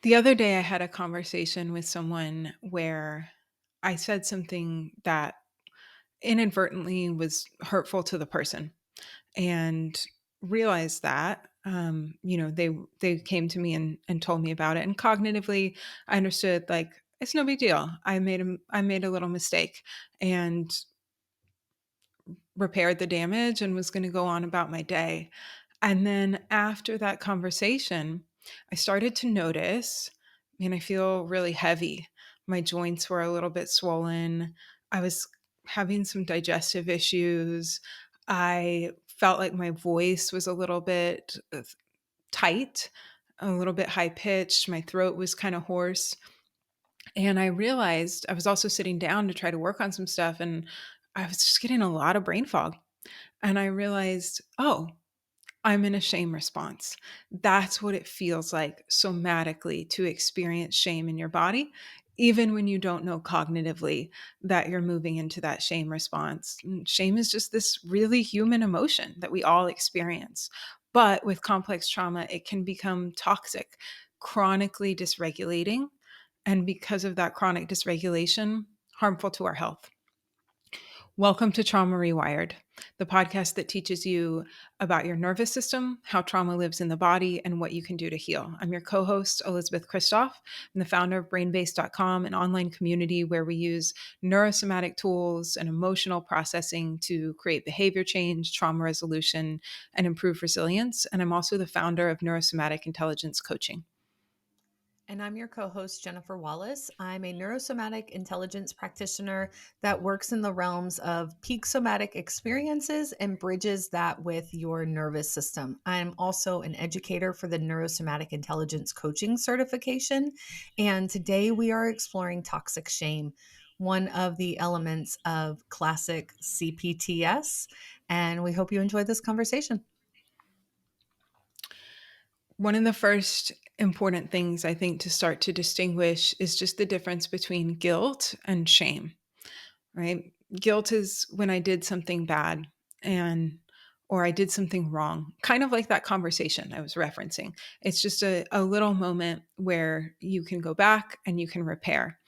The other day, I had a conversation with someone where I said something that inadvertently was hurtful to the person and realized that they came to me and told me about it, and cognitively I understood, like, it's no big deal. I made a little mistake and repaired the damage and was going to go on about my day. And then after that conversation, I started to notice, and I feel really heavy. My joints were a little bit swollen. I was having some digestive issues. I felt like my voice was a little bit tight, a little bit high pitched. My throat was kind of hoarse. And I realized I was also sitting down to try to work on some stuff, and I was just getting a lot of brain fog. And I realized, oh, I'm in a shame response. That's what it feels like somatically to experience shame in your body, even when you don't know cognitively that you're moving into that shame response. Shame is just this really human emotion that we all experience. But with complex trauma, it can become toxic, chronically dysregulating. And because of that chronic dysregulation, harmful to our health. Welcome to Trauma Rewired, the podcast that teaches you about your nervous system, how trauma lives in the body, and what you can do to heal. I'm your co host, Elizabeth Kristoff. I'm the founder of brainbase.com, an online community where we use neurosomatic tools and emotional processing to create behavior change, trauma resolution, and improve resilience. And I'm also the founder of Neurosomatic Intelligence Coaching. And I'm your co host, Jennifer Wallace. I'm a neurosomatic intelligence practitioner that works in the realms of peak somatic experiences and bridges that with your nervous system. I'm also an educator for the Neurosomatic Intelligence Coaching certification. And today we are exploring toxic shame, one of the elements of classic CPTS. And we hope you enjoy this conversation. One of the first important things I think to start to distinguish is just the difference between guilt and shame, right? Guilt is when I did something bad and or I did something wrong, kind of like that conversation I was referencing. It's just a little moment where you can go back and you can repair.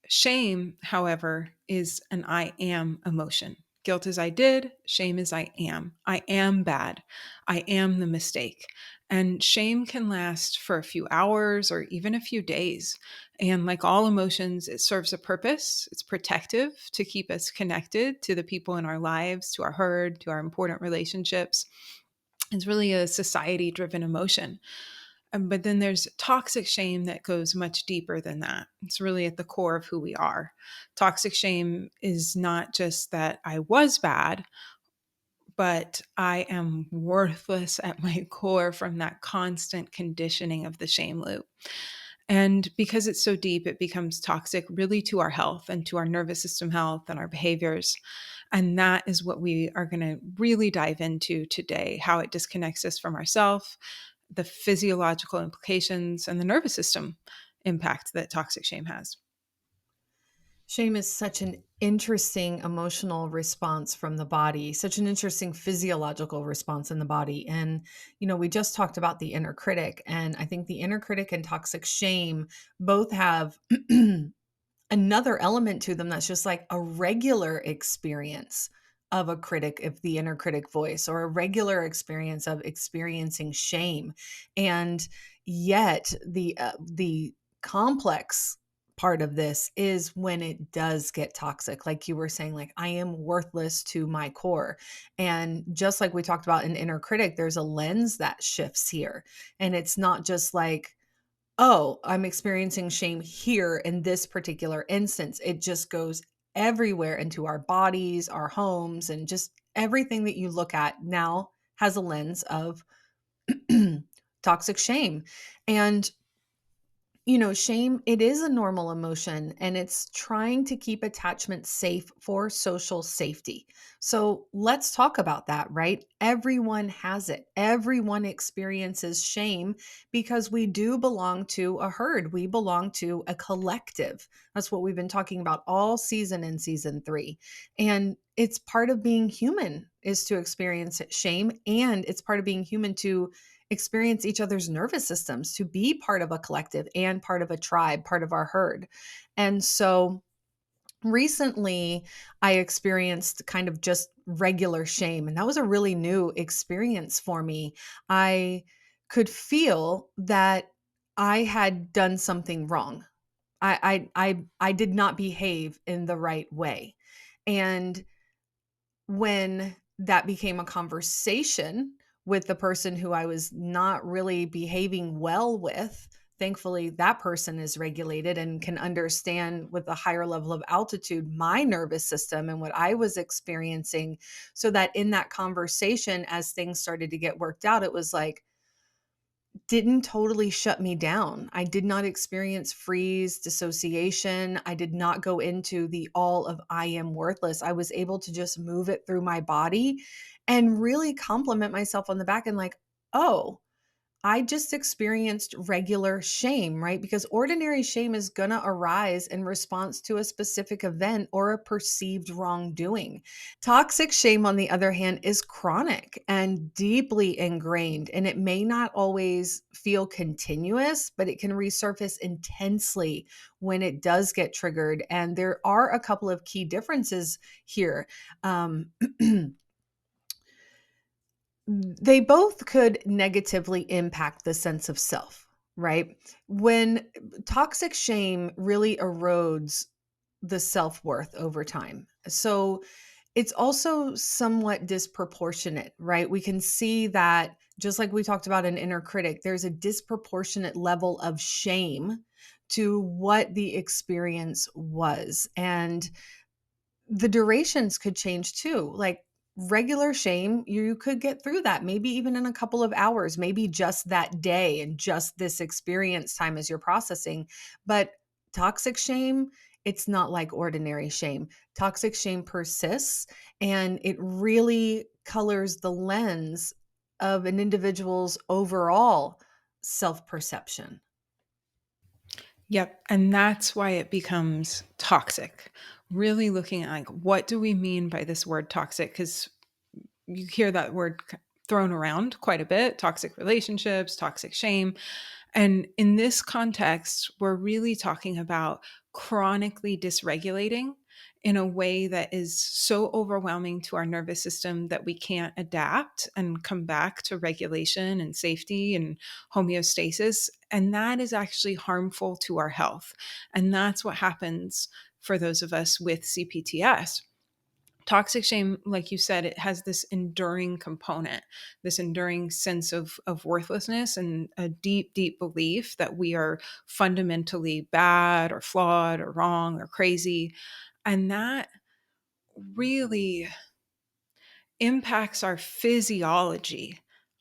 Shame, however, is an I am emotion. Guilt is I did, shame is I am. I am bad. I am the mistake. And shame can last for a few hours or even a few days. And like all emotions, it serves a purpose. It's protective to keep us connected to the people in our lives, to our herd, to our important relationships. It's really a society driven emotion. But then there's toxic shame that goes much deeper than that. It's really at the core of who we are. Toxic shame is not just that I was bad, but I am worthless at my core from that constant conditioning of the shame loop. And because it's so deep, it becomes toxic really to our health and to our nervous system health and our behaviors. And that is what we are going to really dive into today, how it disconnects us from ourselves, the physiological implications, and the nervous system impact that toxic shame has. Shame is such an interesting emotional response from the body, such an interesting physiological response in the body. And, we just talked about the inner critic, and I think the inner critic and toxic shame both have another element to them that's just like a regular experience of a critic, of the inner critic voice, or a regular experience of experiencing shame. And yet the complex part of this is when it does get toxic, like you were saying, like I am worthless to my core. And just like we talked about in inner critic, there's a lens that shifts here, and it's not just like, oh, I'm experiencing shame here in this particular instance. It just goes everywhere into our bodies, our homes, and just everything that you look at now has a lens of toxic shame. And shame, it is a normal emotion, and it's trying to keep attachment safe for social safety. So let's talk about that, right? Everyone has it. Everyone experiences shame because we do belong to a herd. We belong to a collective. That's what we've been talking about all season in season 3. And it's part of being human is to experience shame, and it's part of being human to experience each other's nervous systems, to be part of a collective and part of a tribe, part of our herd. And so recently, I experienced kind of just regular shame, and that was a really new experience for me. I could feel that I had done something wrong. I did not behave in the right way. And when that became a conversation with the person who I was not really behaving well with, thankfully that person is regulated and can understand with a higher level of altitude my nervous system and what I was experiencing. So that in that conversation, as things started to get worked out, it was like, didn't totally shut me down. I did not experience freeze, dissociation. I did not go into the all of I am worthless. I was able to just move it through my body and really compliment myself on the back and like, oh, I just experienced regular shame, right? Because ordinary shame is going to arise in response to a specific event or a perceived wrongdoing. Toxic shame, on the other hand, is chronic and deeply ingrained, and it may not always feel continuous, but it can resurface intensely when it does get triggered. And there are a couple of key differences here. Um, they both could negatively impact the sense of self, right? When toxic shame really erodes the self worth over time. So it's also somewhat disproportionate, right? We can see that just like we talked about an inner critic, there's a disproportionate level of shame to what the experience was. And the durations could change too. Like regular shame, you could get through that maybe even in a couple of hours, maybe just that day and just this experience time as you're processing. But toxic shame, it's not like ordinary shame. Toxic shame persists and it really colors the lens of an individual's overall self perception. Yep, and that's why it becomes toxic. Really looking at, like, what do we mean by this word toxic? Because you hear that word thrown around quite a bit, toxic relationships, toxic shame. And in this context, we're really talking about chronically dysregulating in a way that is so overwhelming to our nervous system that we can't adapt and come back to regulation and safety and homeostasis. And that is actually harmful to our health. And that's what happens for those of us with CPTS. Toxic shame, like you said, it has this enduring component, this enduring sense of worthlessness and a deep, deep belief that we are fundamentally bad or flawed or wrong or crazy. And that really impacts our physiology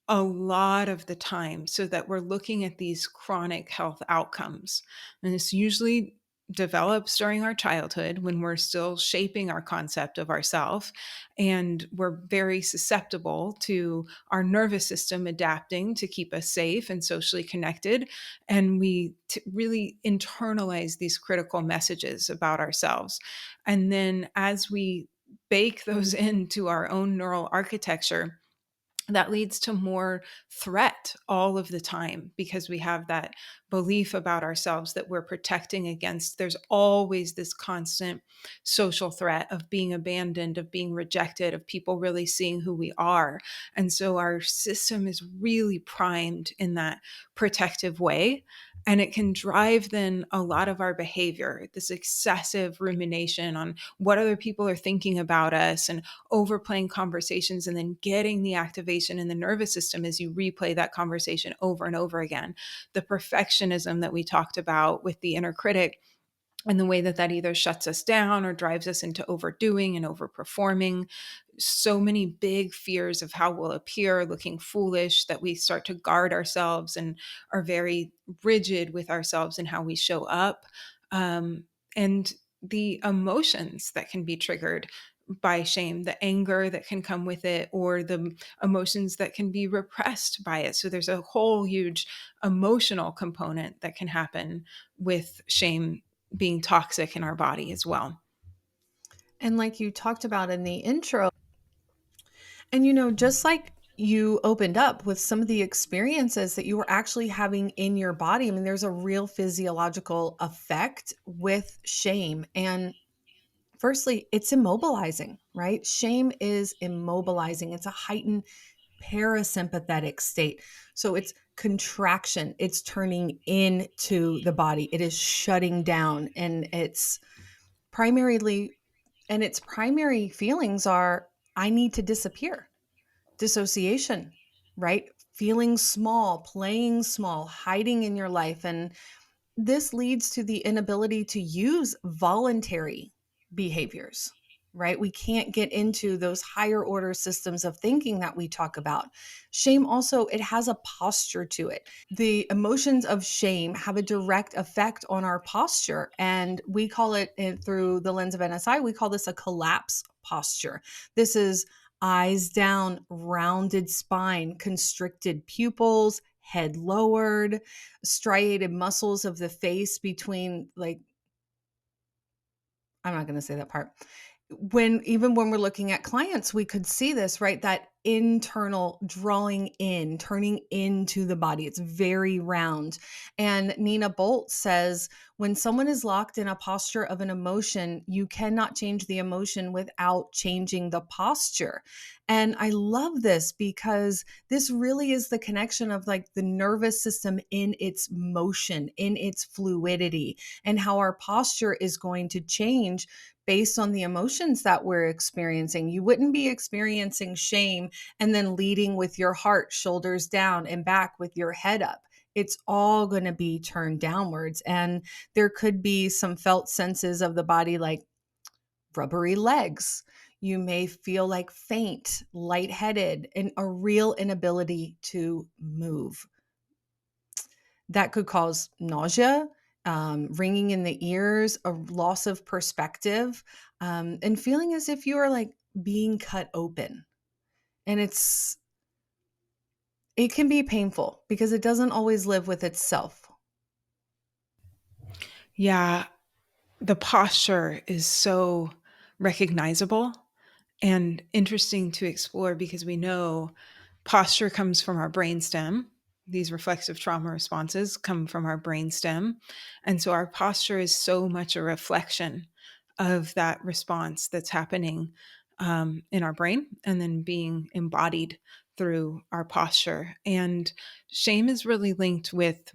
a lot of the time, so that we're looking at these chronic health outcomes. And this usually develops during our childhood when we're still shaping our concept of ourself, and we're very susceptible to our nervous system adapting to keep us safe and socially connected, and we really internalize these critical messages about ourselves. And then as we bake those into our own neural architecture, that leads to more threat all of the time, because we have that belief about ourselves that we're protecting against. There's always this constant social threat of being abandoned, of being rejected, of people really seeing who we are. And so our system is really primed in that protective way. And it can drive then a lot of our behavior, this excessive rumination on what other people are thinking about us, and overplaying conversations, and then getting the activation in the nervous system as you replay that conversation over and over again. The perfectionism that we talked about with the inner critic, and the way that that either shuts us down or drives us into overdoing and overperforming. So many big fears of how we'll appear looking foolish, that we start to guard ourselves and are very rigid with ourselves and how we show up. And the emotions that can be triggered by shame, the anger that can come with it, or the emotions that can be repressed by it. So there's a whole huge emotional component that can happen with shame being toxic in our body as well. And like you talked about in the intro, and just like you opened up with some of the experiences that you were actually having in your body. I mean, there's a real physiological effect with shame. And firstly, it's immobilizing, right? Shame is immobilizing. It's a heightened parasympathetic state. So it's contraction, it's turning into the body, it is shutting down, primarily, and its primary feelings are I need to disappear, dissociation, right? Feeling small, playing small, hiding in your life. And this leads to the inability to use voluntary behaviors, right? We can't get into those higher order systems of thinking that we talk about. Shame also, it has a posture to it. The emotions of shame have a direct effect on our posture. And we call it, through the lens of NSI, we call this a collapse posture. This is eyes down, rounded spine, constricted pupils, head lowered, striated muscles of the face between, like, I'm not going to say that part. Even when we're looking at clients, we could see this, right? That internal drawing in, turning into the body. It's very round. And Nina Bolt says when someone is locked in a posture of an emotion, you cannot change the emotion without changing the posture. And I love this because this really is the connection of like the nervous system in its motion, in its fluidity, and how our posture is going to change based on the emotions that we're experiencing. You wouldn't be experiencing shame and then leading with your heart, shoulders down, and back with your head up. It's all going to be turned downwards. And there could be some felt senses of the body, like rubbery legs. You may feel like faint, lightheaded, and a real inability to move. That could cause nausea, ringing in the ears, a loss of perspective, and feeling as if you are like being cut open. And it can be painful because it doesn't always live with itself. Yeah, the posture is so recognizable and interesting to explore because we know posture comes from our brainstem. These reflexive trauma responses come from our brainstem. And so our posture is so much a reflection of that response that's happening in our brain and then being embodied through our posture. And shame is really linked with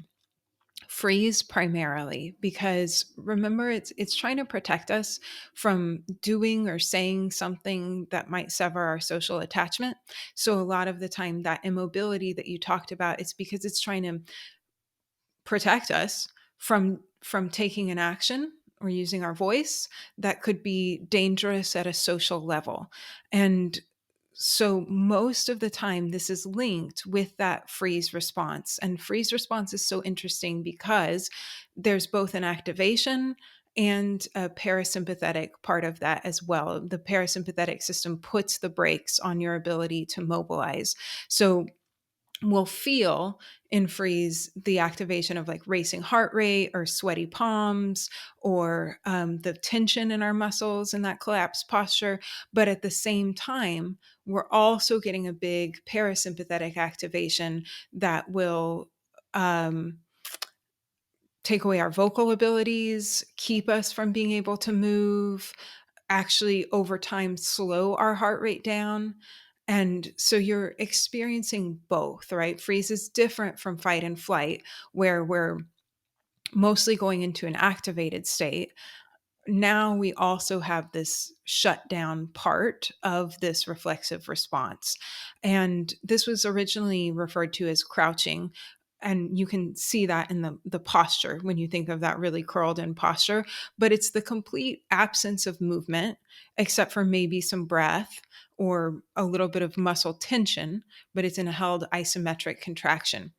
freeze primarily because remember it's trying to protect us from doing or saying something that might sever our social attachment. So a lot of the time that immobility that you talked about, it's because it's trying to protect us from taking an action or using our voice that could be dangerous at a social level. And so most of the time this is linked with that freeze response. And freeze response is so interesting because there's both an activation and a parasympathetic part of that as well. The parasympathetic system puts the brakes on your ability to mobilize. So we'll feel in freeze the activation of like racing heart rate or sweaty palms or the tension in our muscles in that collapsed posture. But at the same time, we're also getting a big parasympathetic activation that will um, take away our vocal abilities, keep us from being able to move, actually over time slow our heart rate down. And so you're experiencing both, right? Freeze is different from fight and flight, where we're mostly going into an activated state. Now we also have this shutdown part of this reflexive response. And this was originally referred to as crouching. And you can see that in the posture when you think of that really curled in posture, but it's the complete absence of movement, except for maybe some breath or a little bit of muscle tension, but it's in a held isometric contraction.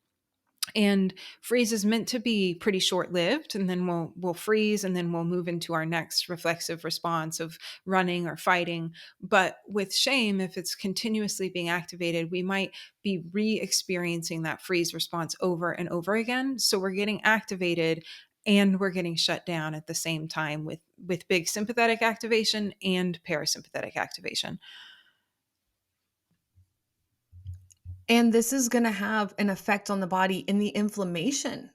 And freeze is meant to be pretty short-lived, and then we'll freeze and then we'll move into our next reflexive response of running or fighting. But with shame, if it's continuously being activated, we might be re-experiencing that freeze response over and over again. So we're getting activated and we're getting shut down at the same time with big sympathetic activation and parasympathetic activation. And this is gonna have an effect on the body in the inflammation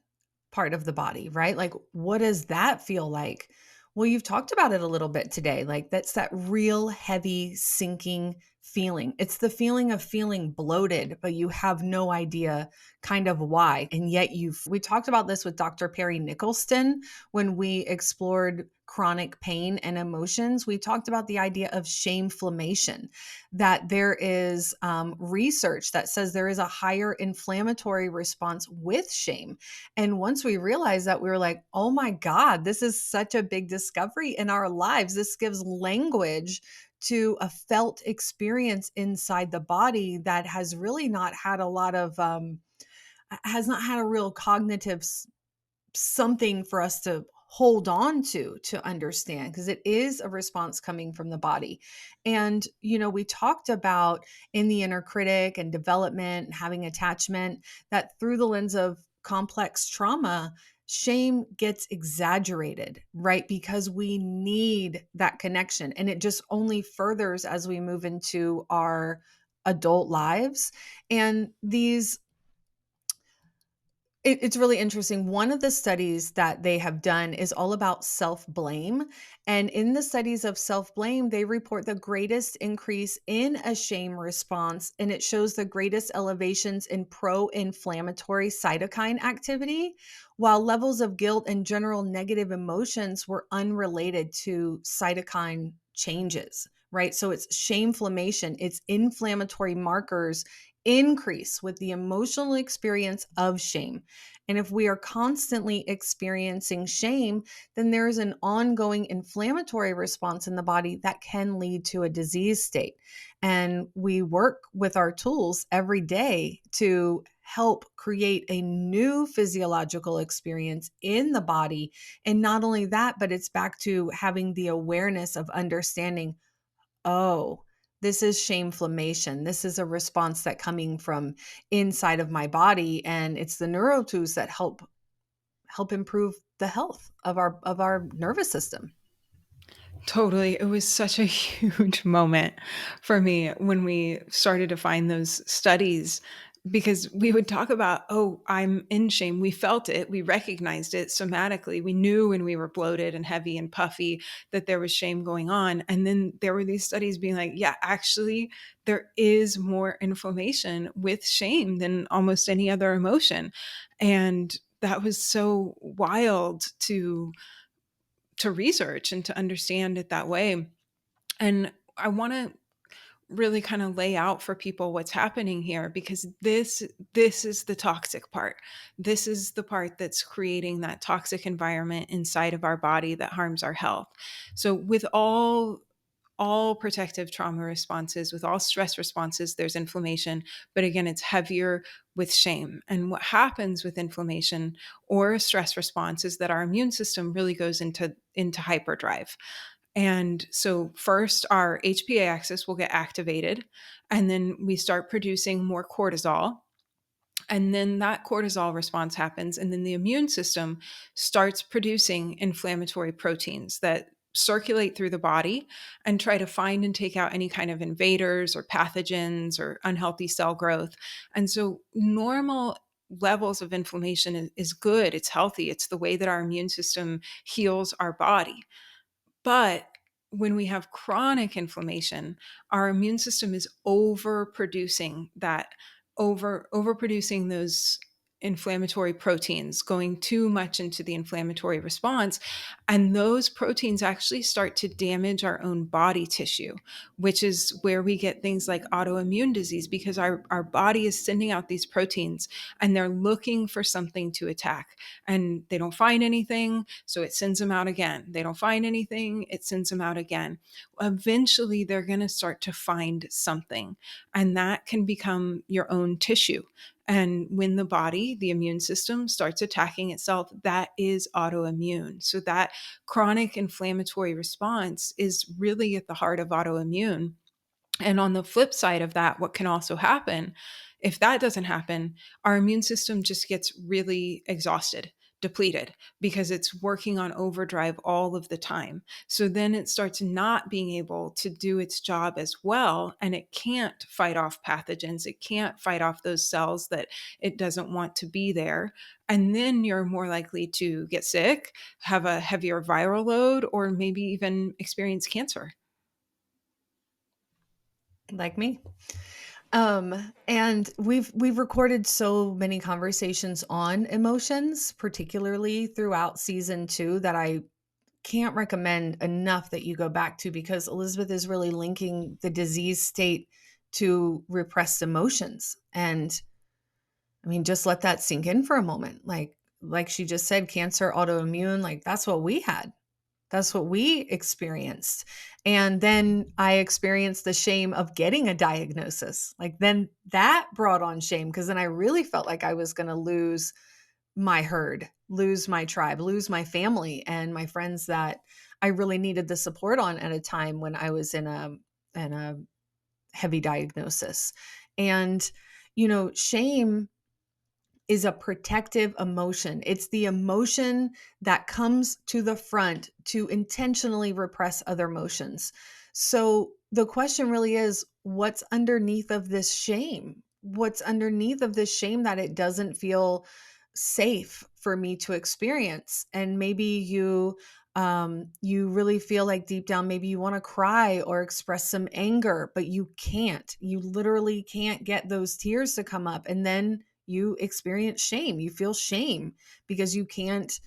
part of the body, right? Like, what does that feel like? Well, you've talked about it a little bit today. Like, that's that real heavy sinking feeling. It's the feeling of feeling bloated, but you have no idea kind of why. And yet we talked about this with Dr. Perry Nicholson when we explored chronic pain and emotions. We talked about the idea of shameflammation, that there is research that says there is a higher inflammatory response with shame. And once we realized that, we were like, oh my God, this is such a big discovery in our lives. This gives language to a felt experience inside the body that has really not had a lot of, has not had a real cognitive something for us to hold on to understand, because it is a response coming from the body. And we talked about in the inner critic and development and having attachment, that through the lens of complex trauma, shame gets exaggerated, right? Because we need that connection, and it just only furthers as we move into our adult lives. And it's really interesting. One of the studies that they have done is all about self blame. And in the studies of self blame, they report the greatest increase in a shame response. And it shows the greatest elevations in pro inflammatory cytokine activity, while levels of guilt and general negative emotions were unrelated to cytokine changes. Right. So it's shameflammation, it's inflammatory markers increase with the emotional experience of shame. And if we are constantly experiencing shame, then there is an ongoing inflammatory response in the body that can lead to a disease state. And we work with our tools every day to help create a new physiological experience in the body. And not only that, but it's back to having the awareness of understanding, oh, this is shameflammation. This is a response that coming from inside of my body, and it's the neuro tools that help improve the health of our nervous system. Totally. It was such a huge moment for me when we started to find those studies because we would talk about, oh, I'm in shame. We felt it. We recognized it somatically. We knew when we were bloated and heavy and puffy that there was shame going on. And then there were these studies being like, yeah, actually, there is more inflammation with shame than almost any other emotion. And that was so wild to research and to understand it that way. And I want to really kind of lay out for people what's happening here because this is the toxic part. This is the part that's creating that toxic environment inside of our body that harms our health. So with all protective trauma responses, with all stress responses, there's inflammation. But again, it's heavier with shame. And what happens with inflammation or a stress response is that our immune system really goes into hyperdrive. And so, first, our HPA axis will get activated, and then we start producing more cortisol. And then that cortisol response happens, and then the immune system starts producing inflammatory proteins that circulate through the body and try to find and take out any kind of invaders or pathogens or unhealthy cell growth. And so, normal levels of inflammation is good, it's healthy, it's the way that our immune system heals our body. But when we have chronic inflammation, our immune system is overproducing those inflammatory proteins, going too much into the inflammatory response. And those proteins actually start to damage our own body tissue, which is where we get things like autoimmune disease because our body is sending out these proteins and they're looking for something to attack. And they don't find anything, so it sends them out again. They don't find anything, it sends them out again. Eventually, they're going to start to find something, and that can become your own tissue. And when the body, the immune system, starts attacking itself, that is autoimmune. So, that chronic inflammatory response is really at the heart of autoimmune. And on the flip side of that, what can also happen, if that doesn't happen, our immune system just gets really exhausted, depleted because it's working on overdrive all of the time. So then it starts not being able to do its job as well, and it can't fight off pathogens. It can't fight off those cells that it doesn't want to be there. And then you're more likely to get sick, have a heavier viral load, or maybe even experience cancer. Like me. And we've recorded so many conversations on emotions, particularly throughout season 2, that I can't recommend enough that you go back to, because Elizabeth is really linking the disease state to repressed emotions. And I mean, just let that sink in for a moment. Like she just said, cancer, autoimmune, like that's what we had. That's what we experienced. And then I experienced the shame of getting a diagnosis. Like then that brought on shame, because then I really felt like I was going to lose my herd, lose my tribe, lose my family and my friends that I really needed the support on at a time when I was in a heavy diagnosis. And shame is a protective emotion. It's the emotion that comes to the front to intentionally repress other emotions. So the question really is, what's underneath of this shame? What's underneath of this shame that it doesn't feel safe for me to experience? And maybe you really feel like deep down maybe you want to cry or express some anger, but you can't. You literally can't get those tears to come up, and then you experience shame. You feel shame because you can't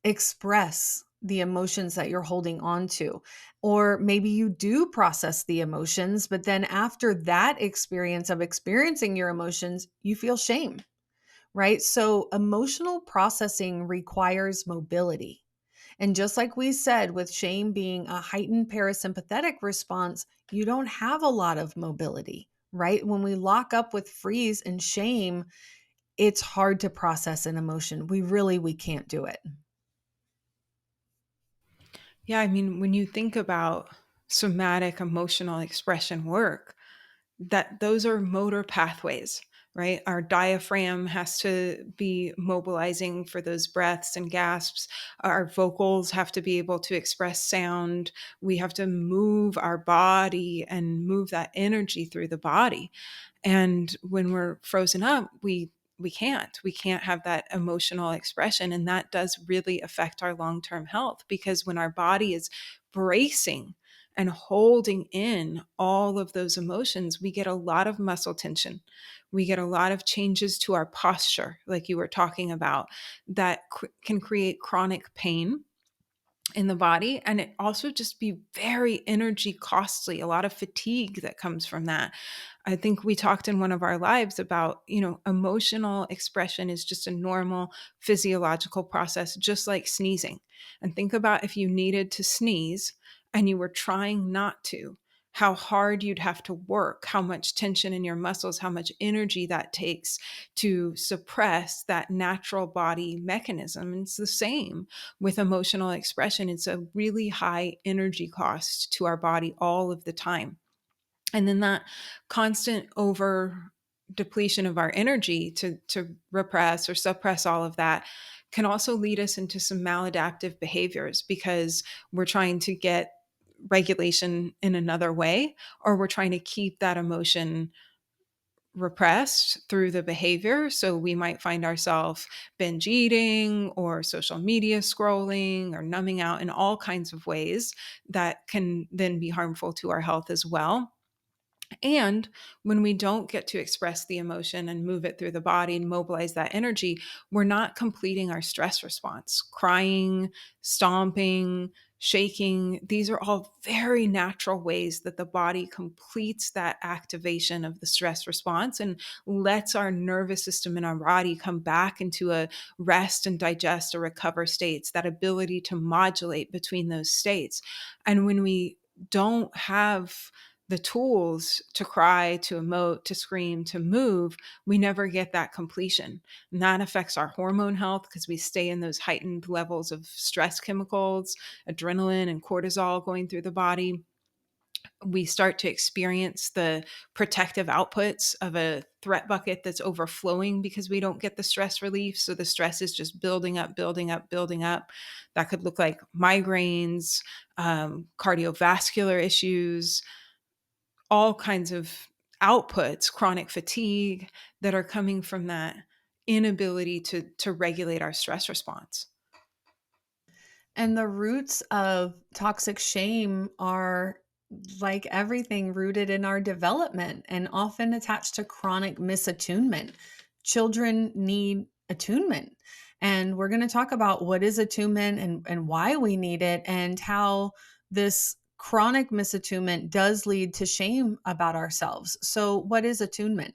express the emotions that you're holding on to. Or maybe you do process the emotions, but then after that experience of experiencing your emotions, you feel shame, right? So emotional processing requires mobility. And just like we said, with shame being a heightened parasympathetic response, you don't have a lot of mobility, right? When we lock up with freeze and shame, it's hard to process an emotion. We can't do it. Yeah, I mean, when you think about somatic emotional expression work, that those are motor pathways, right? Our diaphragm has to be mobilizing for those breaths and gasps. Our vocals have to be able to express sound. We have to move our body and move that energy through the body. And when we're frozen up, we can't have that emotional expression, and that does really affect our long-term health, because when our body is bracing and holding in all of those emotions, we get a lot of muscle tension. We get a lot of changes to our posture, like you were talking about, that can create chronic pain in the body, and it also just be very energy costly, a lot of fatigue that comes from that. I think we talked in one of our lives about, emotional expression is just a normal physiological process, just like sneezing. And think about if you needed to sneeze and you were trying not to, how hard you'd have to work, how much tension in your muscles, how much energy that takes to suppress that natural body mechanism. And it's the same with emotional expression. It's a really high energy cost to our body all of the time. And then that constant over depletion of our energy to repress or suppress all of that can also lead us into some maladaptive behaviors, because we're trying to get regulation in another way, or we're trying to keep that emotion repressed through the behavior. So we might find ourselves binge eating or social media scrolling or numbing out in all kinds of ways that can then be harmful to our health as well. And when we don't get to express the emotion and move it through the body and mobilize that energy, we're not completing our stress response. Crying, stomping, shaking, these are all very natural ways that the body completes that activation of the stress response and lets our nervous system and our body come back into a rest and digest or recover states, that ability to modulate between those states. And when we don't have the tools to cry, to emote, to scream, to move, we never get that completion. And that affects our hormone health because we stay in those heightened levels of stress chemicals, adrenaline and cortisol going through the body. We start to experience the protective outputs of a threat bucket that's overflowing because we don't get the stress relief. So the stress is just building up, building up, building up. That could look like migraines, cardiovascular issues, all kinds of outputs, chronic fatigue that are coming from that inability to regulate our stress response. And the roots of toxic shame are, like everything, rooted in our development and often attached to chronic misattunement. Children need attunement. And we're going to talk about what is attunement and why we need it, and how this chronic misattunement does lead to shame about ourselves. So, what is attunement?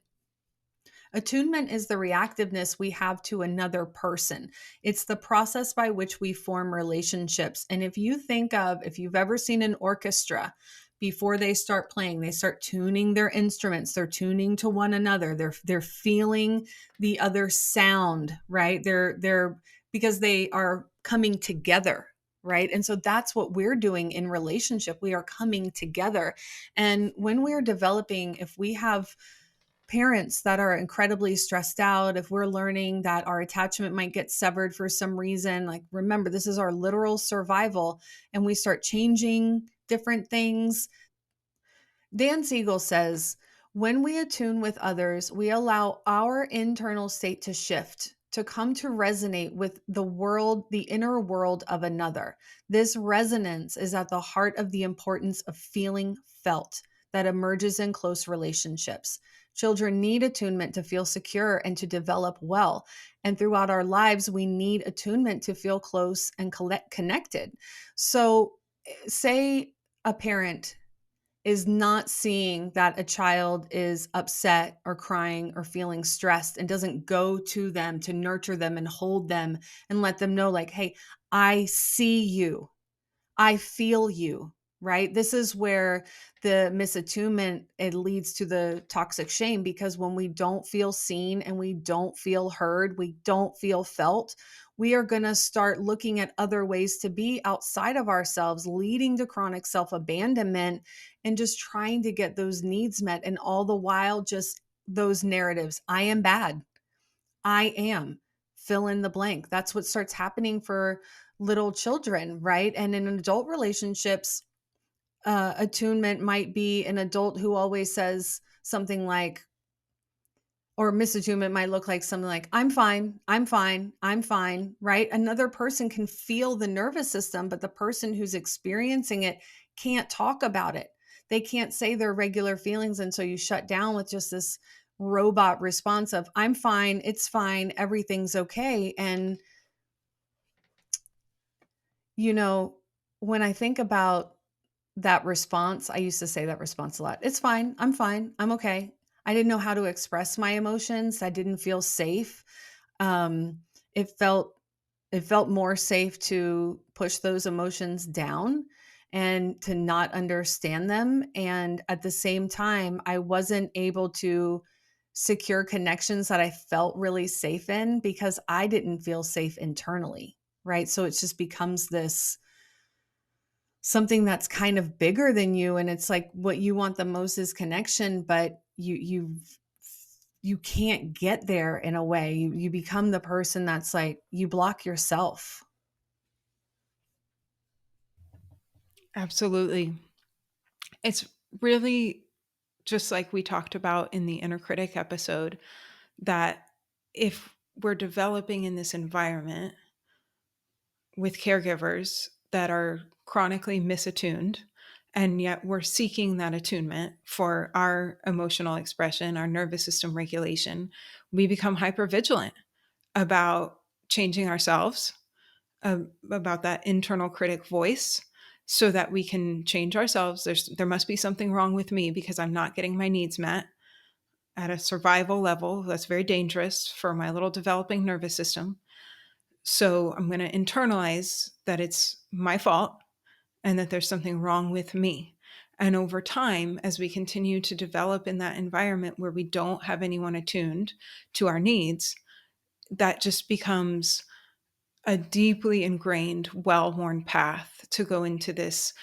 Attunement is the reactiveness we have to another person. It's the process by which we form relationships. And if you've ever seen an orchestra, before they start playing, they start tuning their instruments, they're tuning to one another, they're feeling the other sound, right? They're because they are coming together, right? And so that's what we're doing in relationship. We are coming together. And when we're developing, if we have parents that are incredibly stressed out, if we're learning that our attachment might get severed for some reason, like, remember, this is our literal survival, and we start changing different things. Dan Siegel says, when we attune with others, we allow our internal state to shift, to come to resonate with the world, the inner world of another. This resonance is at the heart of the importance of feeling felt that emerges in close relationships. Children need attunement to feel secure and to develop well. And throughout our lives, we need attunement to feel close and connected. So, say a parent is not seeing that a child is upset or crying or feeling stressed and doesn't go to them to nurture them and hold them and let them know, like, hey, I see you. I feel you, right? This is where the misattunement, it leads to the toxic shame, because when we don't feel seen and we don't feel heard, we don't feel felt, we are going to start looking at other ways to be outside of ourselves, leading to chronic self-abandonment and just trying to get those needs met. And all the while, just those narratives, I am bad. I am, fill in the blank. That's what starts happening for little children, right? And in adult relationships, attunement might be an adult who always says something like, or misattunement might look like something like, I'm fine, I'm fine, I'm fine, right? Another person can feel the nervous system, but the person who's experiencing it can't talk about it. They can't say their regular feelings. And so you shut down with just this robot response of, I'm fine, it's fine, everything's okay. And, you know, when I think about that response, I used to say that response a lot. It's fine. I'm fine. I'm okay. I didn't know how to express my emotions. I didn't feel safe. Um, it felt it felt more safe to push those emotions down and to not understand them. And at the same time, I wasn't able to secure connections that I felt really safe in because I didn't feel safe internally. Right. So it just becomes this something that's kind of bigger than you, and it's like what you want the most is connection, but you can't get there. In a way, you become the person that's like, you block yourself. Absolutely. It's really just like we talked about in the inner critic episode, that if we're developing in this environment with caregivers that are chronically misattuned, and yet we're seeking that attunement for our emotional expression, our nervous system regulation, we become hypervigilant about changing ourselves, about that internal critic voice, so that we can change ourselves. There must be something wrong with me because I'm not getting my needs met at a survival level. That's very dangerous for my little developing nervous system. So I'm going to internalize that it's my fault and that there's something wrong with me. And over time, as we continue to develop in that environment where we don't have anyone attuned to our needs, that just becomes a deeply ingrained, well worn path to go into this.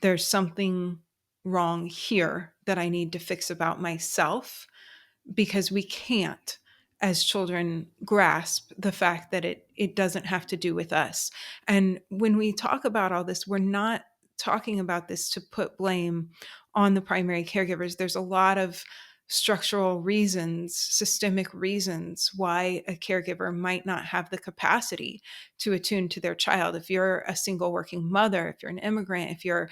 There's something. wrong here that I need to fix about myself, because we can't as children grasp the fact that it doesn't have to do with us. And when we talk about all this, we're not talking about this to put blame on the primary caregivers. There's a lot of structural reasons, systemic reasons why a caregiver might not have the capacity to attune to their child. If you're a single working mother, if you're an immigrant, if you're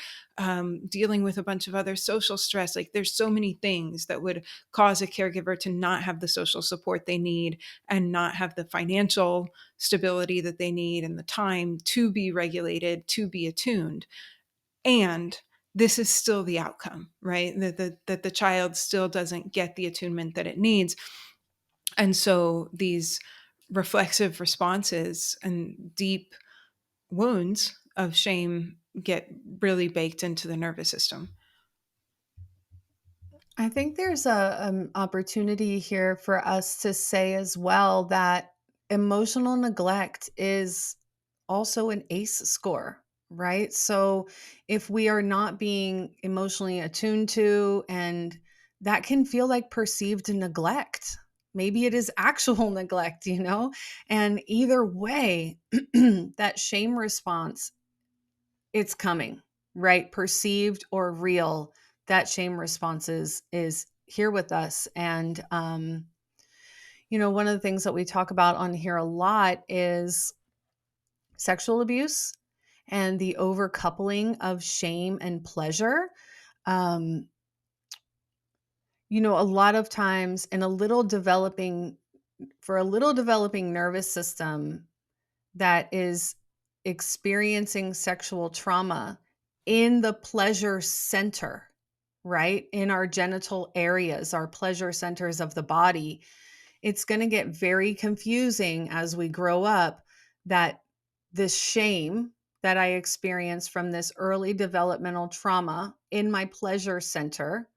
dealing with a bunch of other social stress, like there's so many things that would cause a caregiver to not have the social support they need and not have the financial stability that they need and the time to be regulated, to be attuned. And this is still the outcome, right? That the child still doesn't get the attunement that it needs. And so these reflexive responses and deep wounds of shame get really baked into the nervous system. I think there's a opportunity here for us to say as well that emotional neglect is also an ACE score, right? So if we are not being emotionally attuned to, and that can feel like perceived neglect. Maybe it is actual neglect, you know? And either way, that shame response, it's coming, right? Perceived or real, that shame response is here with us. And one of the things that we talk about on here a lot is sexual abuse and the overcoupling of shame and pleasure. Um, a lot of times in a little developing for a little developing nervous system that is experiencing sexual trauma in the pleasure center, right? In our genital areas, our pleasure centers of the body, it's going to get very confusing as we grow up that this shame that I experienced from this early developmental trauma in my pleasure center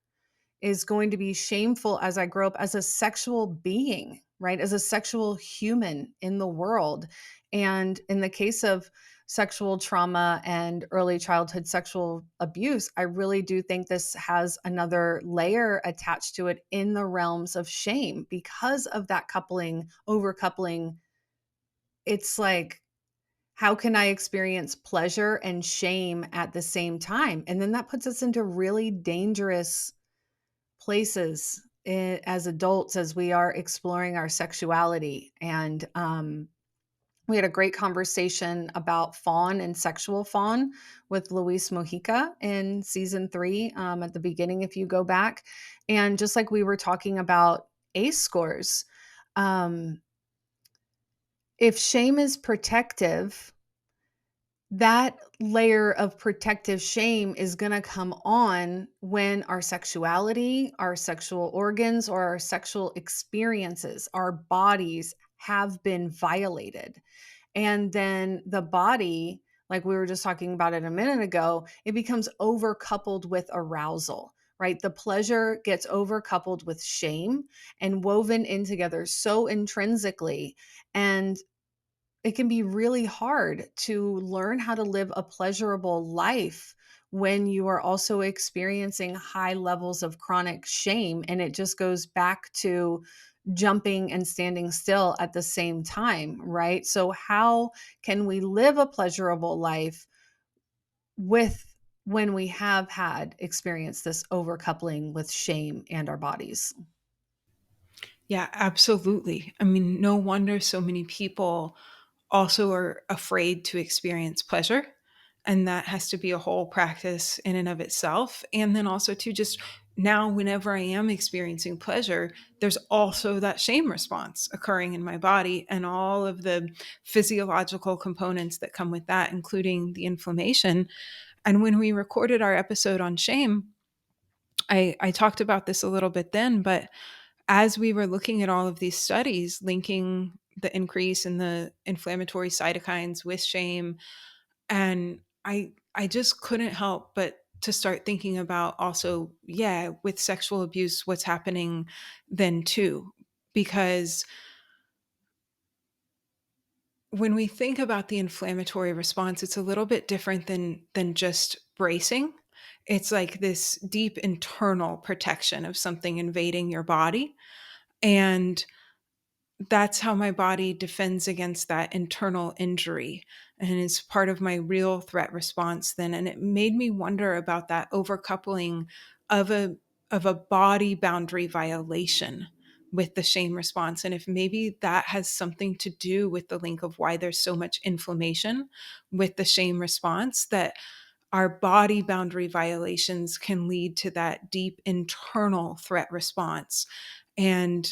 is going to be shameful as I grow up as a sexual being, right? As a sexual human in the world. And in the case of sexual trauma and early childhood sexual abuse, I really do think this has another layer attached to it in the realms of shame because of that coupling, overcoupling. It's like, how can I experience pleasure and shame at the same time? And then that puts us into really dangerous places as adults as we are exploring our sexuality. And we had a great conversation about fawn and sexual fawn with Luis Mojica in season 3 at the beginning, if you go back. And just like we were talking about ACE scores, um, if shame is protective, that layer of protective shame is going to come on when our sexuality, our sexual organs, or our sexual experiences, our bodies have been violated. And then the body, like we were just talking about it a minute ago, it becomes overcoupled with arousal, right? The pleasure gets overcoupled with shame and woven in together so intrinsically. And it can be really hard to learn how to live a pleasurable life when you are also experiencing high levels of chronic shame. And it just goes back to jumping and standing still at the same time, right? So, how can we live a pleasurable life with when we have had experienced this overcoupling with shame and our bodies? Yeah, absolutely. I mean, no wonder so many people also are afraid to experience pleasure. And that has to be a whole practice in and of itself. And then also, to just now, whenever I am experiencing pleasure, there's also that shame response occurring in my body and all of the physiological components that come with that, including the inflammation. And when we recorded our episode on shame, I talked about this a little bit then, but as we were looking at all of these studies linking the increase in the inflammatory cytokines with shame, and I just couldn't help but to start thinking about also, yeah, with sexual abuse, what's happening then too. Because when we think about the inflammatory response, it's a little bit different than just bracing. It's like this deep internal protection of something invading your body, and that's how my body defends against that internal injury, and it's part of my real threat response then. And it made me wonder about that overcoupling of a body boundary violation with the shame response, and if maybe that has something to do with the link of why there's so much inflammation with the shame response, that our body boundary violations can lead to that deep internal threat response. And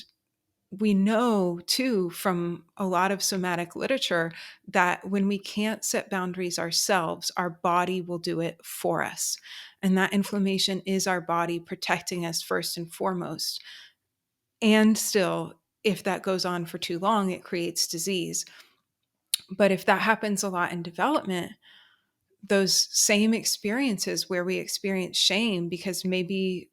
we know too from a lot of somatic literature that when we can't set boundaries ourselves, our body will do it for us. And that inflammation is our body protecting us first and foremost. And still, if that goes on for too long, it creates disease. But if that happens a lot in development, those same experiences where we experience shame because maybe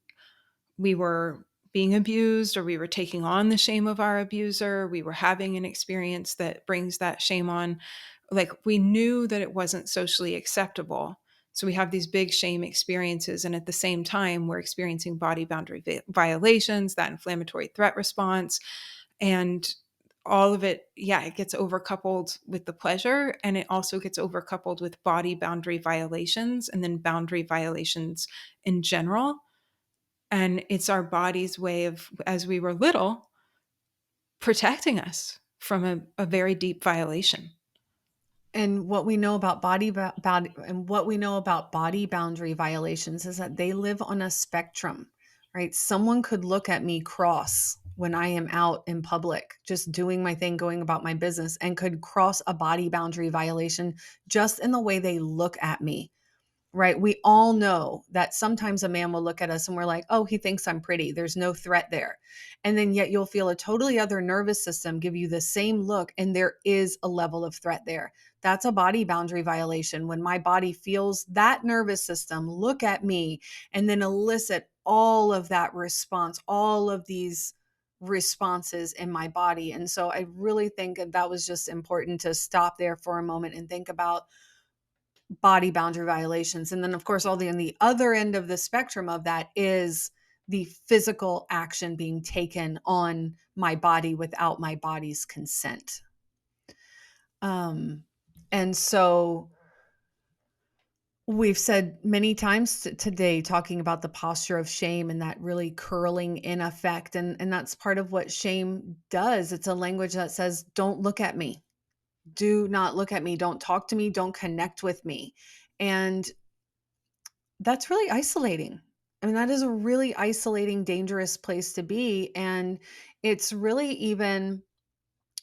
we were being abused or we were taking on the shame of our abuser, we were having an experience that brings that shame on, like we knew that it wasn't socially acceptable. So we have these big shame experiences, and at the same time we're experiencing body boundary violations, that inflammatory threat response, and all of it, yeah, it gets overcoupled with the pleasure, and it also gets overcoupled with body boundary violations and then boundary violations in general. And it's our body's way of, as we were little, protecting us from a very deep violation. And what we know about what we know about body boundary violations is that they live on a spectrum, right? Someone could look at me cross when I am out in public, just doing my thing, going about my business, and could cross a body boundary violation just in the way they look at me. Right? We all know that sometimes a man will look at us and we're like, oh, he thinks I'm pretty. There's no threat there. And then yet you'll feel a totally other nervous system give you the same look, and there is a level of threat there. That's a body boundary violation when my body feels that nervous system look at me and then elicit all of that response, all of these responses in my body. And so I really think that was just important to stop there for a moment and think about body boundary violations. And then, of course, all the on the other end of the spectrum of that is the physical action being taken on my body without my body's consent. Um, and so we've said many times today talking about the posture of shame and that really curling in effect. And that's part of what shame does. It's a language that says, don't look at me. Do not look at me. Don't talk to me. Don't connect with me. And that's really isolating. I mean, that is a really isolating, dangerous place to be. And it's really even,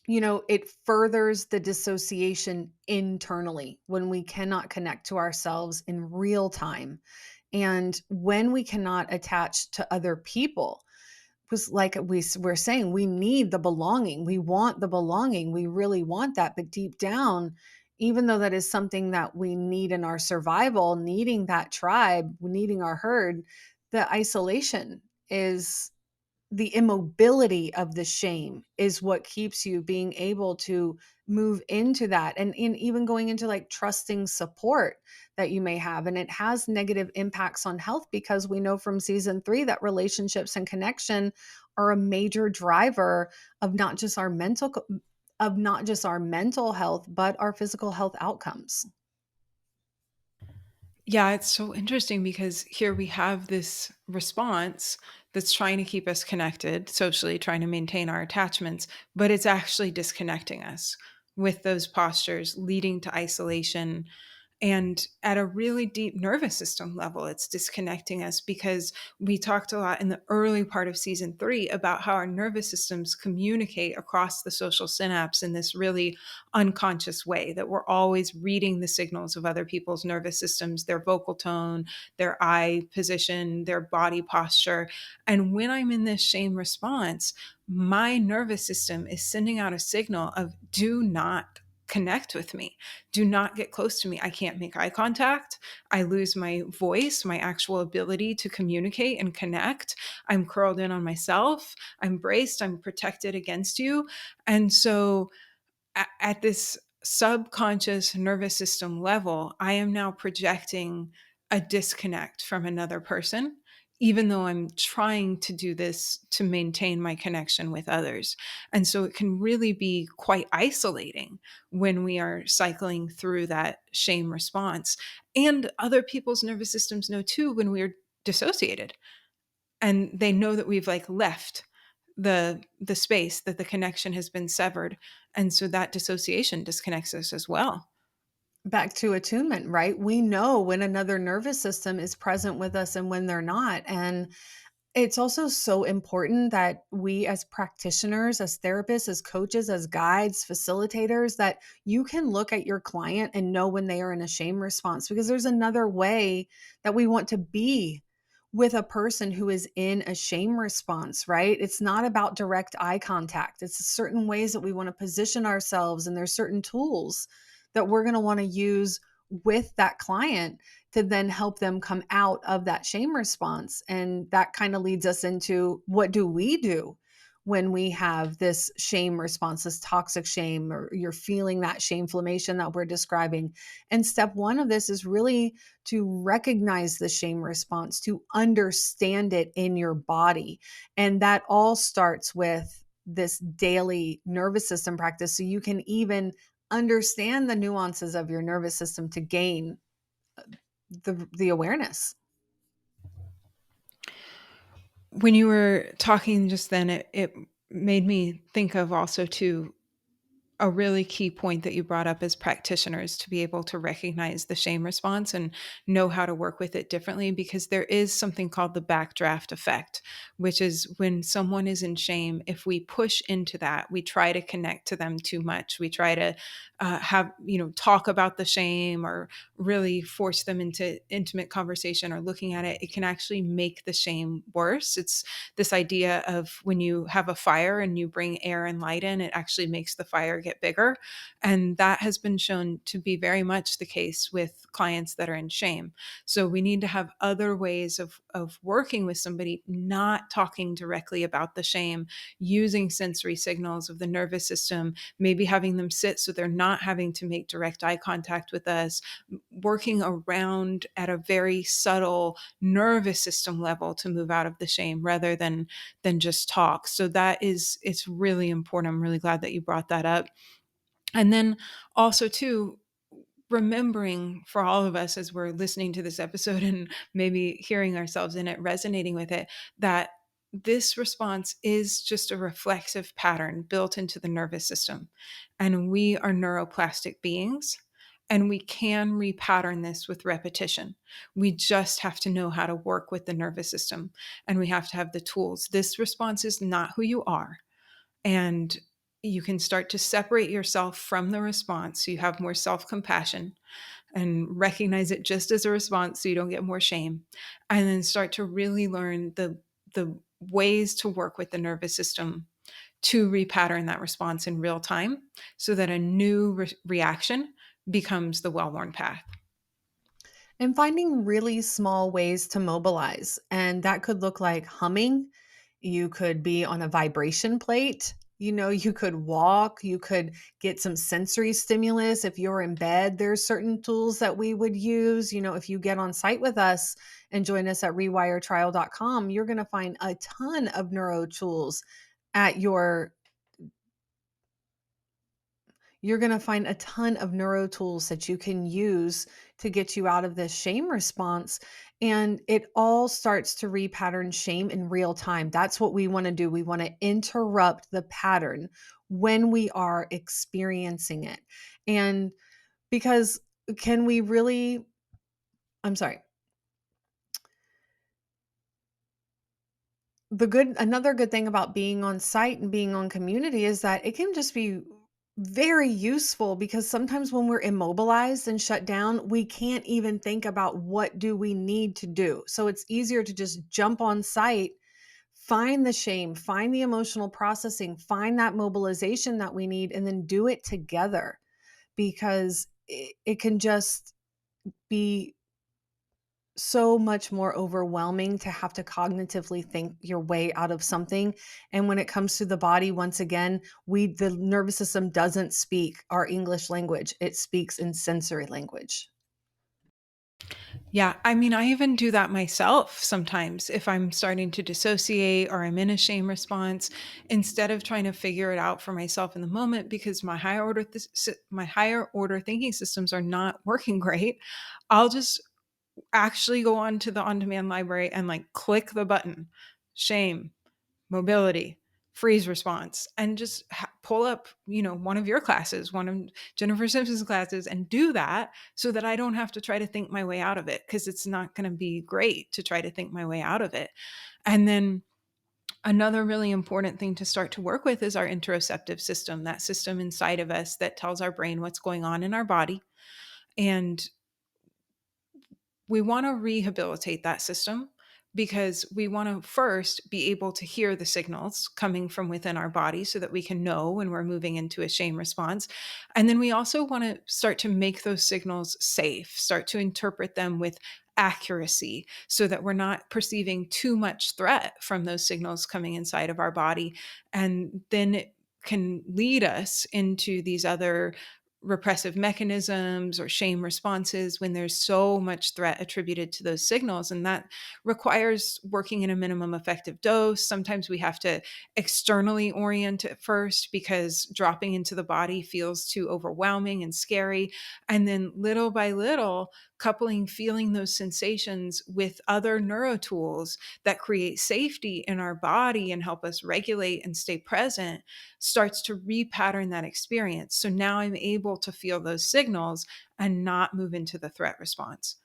it furthers the dissociation internally when we cannot connect to ourselves in real time. And when we cannot attach to other people, because like we're saying, we need the belonging. We want the belonging. We really want that. But deep down, even though that is something that we need in our survival, needing that tribe, needing our herd, the isolation is the immobility of the shame is what keeps you being able to move into that and in even going into like trusting support that you may have. And it has negative impacts on health because we know from season 3 that relationships and connection are a major driver of not just our mental health but our physical health outcomes. Yeah, it's so interesting because here we have this response that's trying to keep us connected, socially trying to maintain our attachments, but it's actually disconnecting us with those postures, leading to isolation. And at a really deep nervous system level, it's disconnecting us because we talked a lot in the early part of season 3 about how our nervous systems communicate across the social synapse in this really unconscious way, that we're always reading the signals of other people's nervous systems, their vocal tone, their eye position, their body posture. And when I'm in this shame response, my nervous system is sending out a signal of do not connect with me. Do not get close to me. I can't make eye contact. I lose my voice, my actual ability to communicate and connect. I'm curled in on myself. I'm braced. I'm protected against you. And so at this subconscious nervous system level, I am now projecting a disconnect from another person, even though I'm trying to do this to maintain my connection with others. And so it can really be quite isolating when we are cycling through that shame response. And other people's nervous systems know too when we're dissociated, and they know that we've like left the space, that the connection has been severed. And so that dissociation disconnects us as well. Back to attunement, right? We know when another nervous system is present with us and when they're not. And it's also so important that we as practitioners, as therapists, as coaches, as guides, facilitators, that you can look at your client and know when they are in a shame response, because there's another way that we want to be with a person who is in a shame response, right? It's not about direct eye contact. It's certain ways that we want to position ourselves, and there's certain tools that we're going to want to use with that client to then help them come out of that shame response. And that kind of leads us into, what do we do when we have this shame response, this toxic shame, or you're feeling that shameflammation that we're describing? And step one of this is really to recognize the shame response, to understand it in your body. And that all starts with this daily nervous system practice, so you can even understand the nuances of your nervous system to gain the awareness. When you were talking just then, it made me think of also too a really key point that you brought up as practitioners, to be able to recognize the shame response and know how to work with it differently, because there is something called the backdraft effect, which is when someone is in shame, if we push into that, we try to connect to them too much, we try to have, talk about the shame, or really force them into intimate conversation or looking at it, it can actually make the shame worse. It's this idea of when you have a fire and you bring air and light in, it actually makes the fire get bigger. And that has been shown to be very much the case with clients that are in shame. So we need to have other ways of working with somebody, not talking directly about the shame, using sensory signals of the nervous system, maybe having them sit so they're not having to make direct eye contact with us, working around at a very subtle nervous system level to move out of the shame, rather than just talk. So that is, it's really important. I'm really glad that you brought that up. And then also too, remembering for all of us as we're listening to this episode and maybe hearing ourselves in it, resonating with it, that this response is just a reflexive pattern built into the nervous system. And we are neuroplastic beings, and we can repattern this with repetition. We just have to know how to work with the nervous system, and we have to have the tools. This response is not who you are. And you can start to separate yourself from the response so you have more self compassion, and recognize it just as a response so you don't get more shame. And then start to really learn the ways to work with the nervous system to repattern that response in real time, so that a new reaction becomes the well worn path. And finding really small ways to mobilize. And that could look like humming. You could be on a vibration plate. You could walk, you could get some sensory stimulus. If you're in bed, there's certain tools that we would use. If you get on site with us and join us at rewiretrial.com, you're going to find a ton of neuro tools at your you're going to find a ton of neuro tools that you can use to get you out of this shame response. And it all starts to repattern shame in real time. That's what we want to do. We want to interrupt the pattern when we are experiencing it. And because can we really, I'm sorry, another good thing about being on site and being on community is that it can just be very useful, because sometimes when we're immobilized and shut down, we can't even think about what do we need to do. So it's easier to just jump on site, find the shame, find the emotional processing, find that mobilization that we need, and then do it together, because it can just be so much more overwhelming to have to cognitively think your way out of something. And when it comes to the body, once again, the nervous system doesn't speak our English language. It speaks in sensory language. Yeah, I mean, I even do that myself sometimes if I'm starting to dissociate or I'm in a shame response, instead of trying to figure it out for myself in the moment because my higher order thinking systems are not working great, I'll just actually go on to the on-demand library and like click the button, shame, mobility, freeze response, and just pull up, one of your classes, one of Jennifer Simpson's classes, and do that so that I don't have to try to think my way out of it because it's not going to be great to try to think my way out of it. And then another really important thing to start to work with is our interoceptive system, that system inside of us that tells our brain what's going on in our body. And we want to rehabilitate that system because we want to first be able to hear the signals coming from within our body so that we can know when we're moving into a shame response. And then we also want to start to make those signals safe, start to interpret them with accuracy so that we're not perceiving too much threat from those signals coming inside of our body. And then it can lead us into these other repressive mechanisms or shame responses when there's so much threat attributed to those signals. And that requires working in a minimum effective dose. Sometimes we have to externally orient it first because dropping into the body feels too overwhelming and scary. And then little by little, coupling feeling those sensations with other neuro tools that create safety in our body and help us regulate and stay present starts to repattern that experience. So now I'm able to feel those signals and not move into the threat response.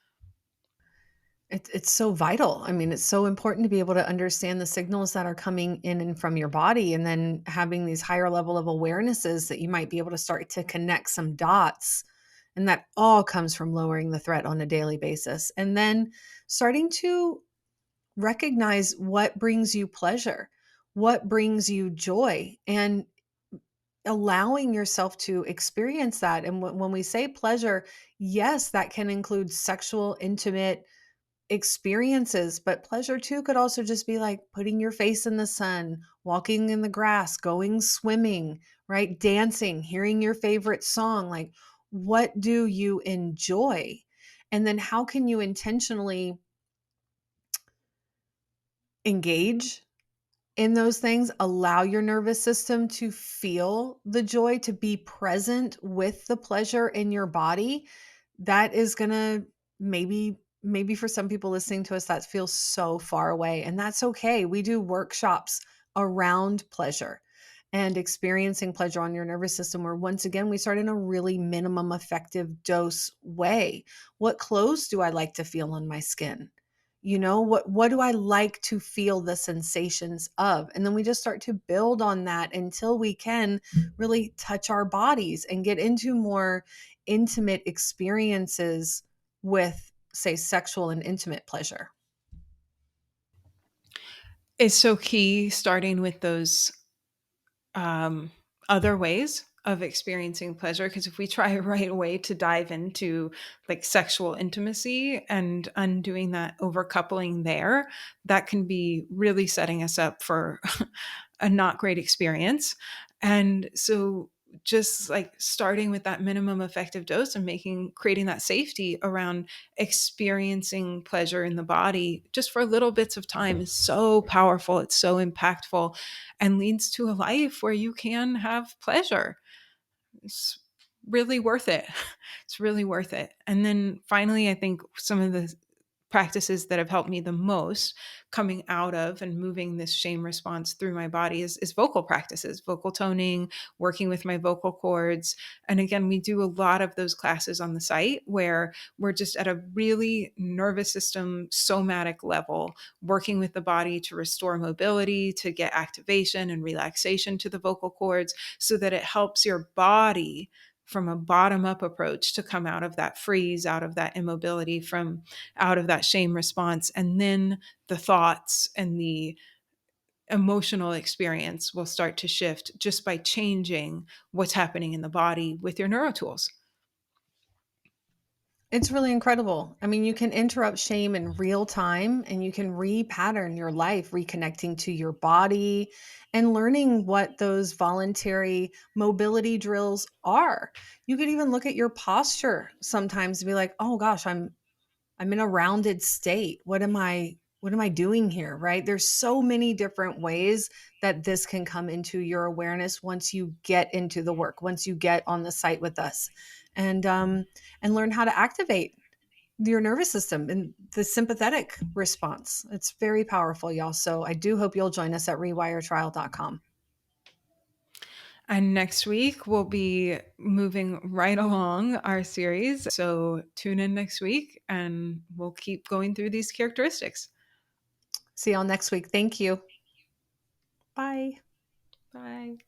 It's so vital. I mean, it's so important to be able to understand the signals that are coming in and from your body, and then having these higher level of awarenesses that you might be able to start to connect some dots. And that all comes from lowering the threat on a daily basis. And then starting to recognize what brings you pleasure, what brings you joy, and allowing yourself to experience that. And when we say pleasure, yes, that can include sexual, intimate experiences, but pleasure too could also just be like putting your face in the sun, walking in the grass, going swimming, right? Dancing, hearing your favorite song. Like, what do you enjoy? And then how can you intentionally engage in those things, allow your nervous system to feel the joy, to be present with the pleasure in your body? That is going to maybe for some people listening to us that feels so far away, and that's okay. We do workshops around pleasure and experiencing pleasure on your nervous system, where once again we start in a really minimum effective dose way. What clothes do I like to feel on my skin? What do I like to feel the sensations of? And then we just start to build on that until we can really touch our bodies and get into more intimate experiences with, say, sexual and intimate pleasure. It's so key starting with those um, other ways of experiencing pleasure because if we try right away to dive into like sexual intimacy and undoing that overcoupling there, that can be really setting us up for a not great experience. And so just like starting with that minimum effective dose and creating that safety around experiencing pleasure in the body just for little bits of time is so powerful. It's so impactful and leads to a life where you can have pleasure. It's really worth it. It's really worth it. And then finally, I think some of the practices that have helped me the most coming out of and moving this shame response through my body is vocal practices, vocal toning, working with my vocal cords. And again, we do a lot of those classes on the site where we're just at a really nervous system, somatic level, working with the body to restore mobility, to get activation and relaxation to the vocal cords so that it helps your body from a bottom up approach to come out of that freeze, out of that immobility, from out of that shame response. And then the thoughts and the emotional experience will start to shift just by changing what's happening in the body with your neurotools. It's really incredible. I mean, you can interrupt shame in real time and you can repattern your life, reconnecting to your body and learning what those voluntary mobility drills are. You could even look at your posture sometimes and be like, oh gosh, I'm in a rounded state. What am I doing here, right? There's so many different ways that this can come into your awareness once you get into the work, once you get on the site with us, and learn how to activate your nervous system and the sympathetic response. It's very powerful, y'all. So I do hope you'll join us at rewiretrial.com. And next week, we'll be moving right along our series. So tune in next week and we'll keep going through these characteristics. See y'all next week. Thank you. Bye. Bye.